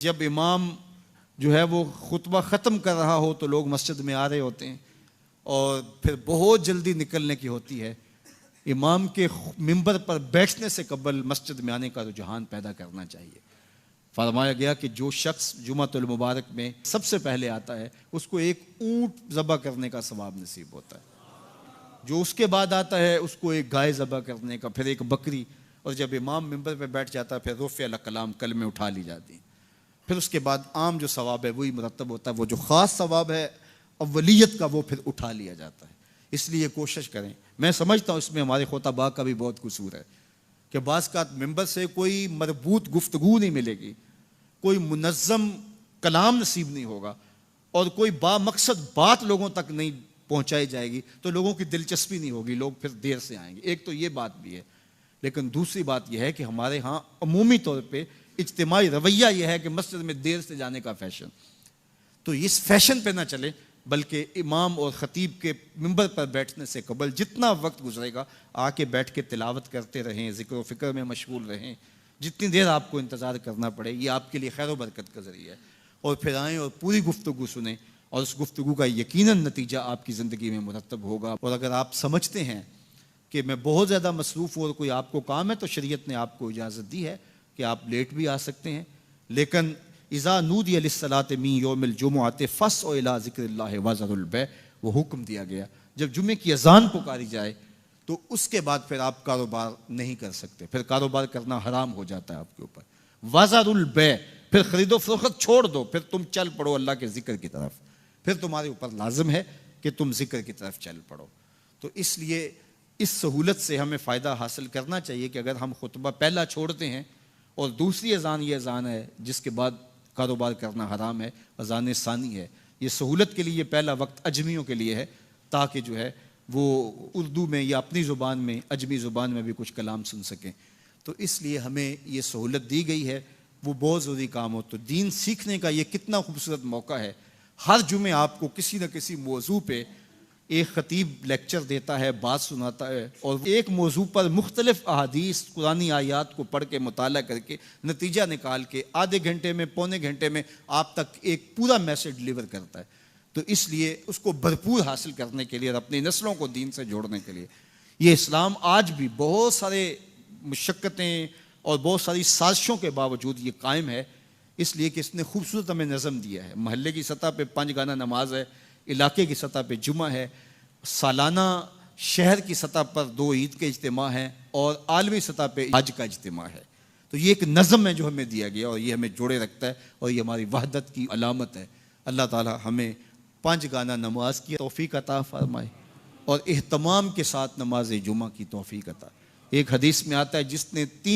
جب امام جو ہے وہ خطبہ ختم کر رہا ہو تو لوگ مسجد میں آ رہے ہوتے ہیں اور پھر بہت جلدی نکلنے کی ہوتی ہے. امام کے منبر پر بیٹھنے سے قبل مسجد میں آنے کا رجحان پیدا کرنا چاہیے. فرمایا گیا کہ جو شخص جمعۃ المبارک میں سب سے پہلے آتا ہے اس کو ایک اونٹ ذبح کرنے کا ثواب نصیب ہوتا ہے. جو اس کے بعد آتا ہے اس کو ایک گائے ذبح کرنے کا، پھر ایک بکری، اور جب امام منبر پہ بیٹھ جاتا ہے پھر رفع الاقلام کلمے اٹھا لی جاتی ہیں. پھر اس کے بعد عام جو ثواب ہے وہی مرتب ہوتا ہے، وہ جو خاص ثواب ہے اولیت کا وہ پھر اٹھا لیا جاتا ہے. اس لیے کوشش کریں. میں سمجھتا ہوں اس میں ہمارے خطباء کا بھی بہت قصور ہے کہ بعض کا منبر سے کوئی مربوط گفتگو نہیں ملے گی، کوئی منظم کلام نصیب نہیں ہوگا اور کوئی با مقصد بات لوگوں تک نہیں پہنچائی جائے گی تو لوگوں کی دلچسپی نہیں ہوگی، لوگ پھر دیر سے آئیں گے. ایک تو یہ بات بھی ہے، لیکن دوسری بات یہ ہے کہ ہمارے ہاں عمومی طور پہ اجتماعی رویہ یہ ہے کہ مسجد میں دیر سے جانے کا فیشن. تو اس فیشن پہ نہ چلے، بلکہ امام اور خطیب کے منبر پر بیٹھنے سے قبل جتنا وقت گزرے گا آ کے بیٹھ کے تلاوت کرتے رہیں، ذکر و فکر میں مشغول رہیں. جتنی دیر آپ کو انتظار کرنا پڑے یہ آپ کے لیے خیر و برکت کا ذریعہ ہے. اور پھر آئیں اور پوری گفتگو سنیں اور اس گفتگو کا یقیناً نتیجہ آپ کی زندگی میں مرتب ہوگا. اور اگر آپ سمجھتے ہیں کہ میں بہت زیادہ مصروف ہوں اور کوئی آپ کو کام ہے تو شریعت نے آپ کو اجازت دی ہے کہ آپ لیٹ بھی آ سکتے ہیں. لیکن اذا نودی للصلاۃ من یوم الجمعۃ فاسعوا الی ذکر اللہ وذروا البیع، وہ حکم دیا گیا جب جمعے کی اذان پکاری جائے تو اس کے بعد پھر آپ کاروبار نہیں کر سکتے، پھر کاروبار کرنا حرام ہو جاتا ہے آپ کے اوپر. وذروا البیع، پھر خرید و فروخت چھوڑ دو، پھر تم چل پڑو اللہ کے ذکر کی طرف. پھر تمہارے اوپر لازم ہے کہ تم ذکر کی طرف چل پڑو. تو اس لیے اس سہولت سے ہمیں فائدہ حاصل کرنا چاہیے کہ اگر ہم خطبہ پہلا چھوڑتے ہیں اور دوسری اذان یہ اذان ہے جس کے بعد کاروبار کرنا حرام ہے، اذان ثانی ہے، یہ سہولت کے لیے پہلا وقت اجمیوں کے لیے ہے تاکہ جو ہے وہ اردو میں یا اپنی زبان میں اجمی زبان میں بھی کچھ کلام سن سکیں. تو اس لیے ہمیں یہ سہولت دی گئی ہے، وہ بہت ضروری کام ہو. تو دین سیکھنے کا یہ کتنا خوبصورت موقع ہے. ہر جمعے آپ کو کسی نہ کسی موضوع پہ ایک خطیب لیکچر دیتا ہے، بات سناتا ہے، اور ایک موضوع پر مختلف احادیث قرآنی آیات کو پڑھ کے مطالعہ کر کے نتیجہ نکال کے آدھے گھنٹے میں پونے گھنٹے میں آپ تک ایک پورا میسج ڈلیور کرتا ہے. تو اس لیے اس کو بھرپور حاصل کرنے کے لیے اور اپنی نسلوں کو دین سے جوڑنے کے لیے یہ اسلام آج بھی بہت سارے مشقتیں اور بہت ساری سازشوں کے باوجود یہ قائم ہے، اس لیے کہ اس نے خوبصورت ہمیں نظم دیا ہے. محلے کی سطح پہ 5 گانا نماز ہے، علاقے کی سطح پہ جمعہ ہے، سالانہ شہر کی سطح پر 2 عید کے اجتماع ہیں اور عالمی سطح پہ حج کا اجتماع ہے. تو یہ ایک نظم ہے جو ہمیں دیا گیا اور یہ ہمیں جوڑے رکھتا ہے اور یہ ہماری وحدت کی علامت ہے. اللہ تعالی ہمیں 5 گانا نماز کی توفیق عطا فرمائے اور اہتمام کے ساتھ نماز جمعہ کی توفیق عطا. ایک حدیث میں آتا ہے جس نے 3